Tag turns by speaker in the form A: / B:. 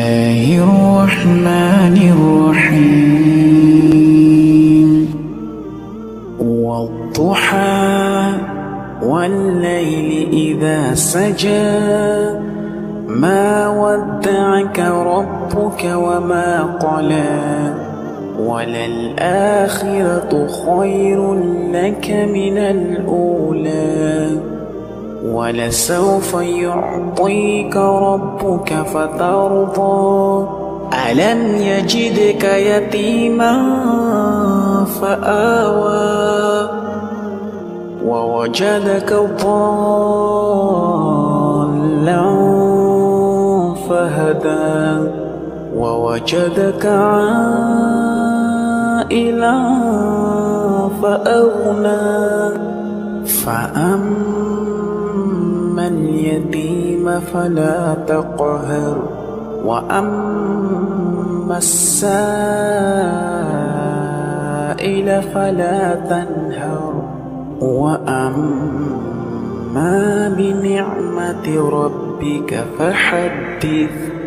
A: الله الرحمن الرحيم والضحى والليل إذا سجى ما ودعك ربك وما قلى وللآخرة خير لك من الأولى ولسوف يعطيك ربك فترضى ألم يجدك يتيما فآوى ووجدك ضالا فهدى ووجدك عائلا فأغنى فأما اليتيم فلا تقهر وأما السائل فلا تنهر وأما بنعمة ربك فحدث.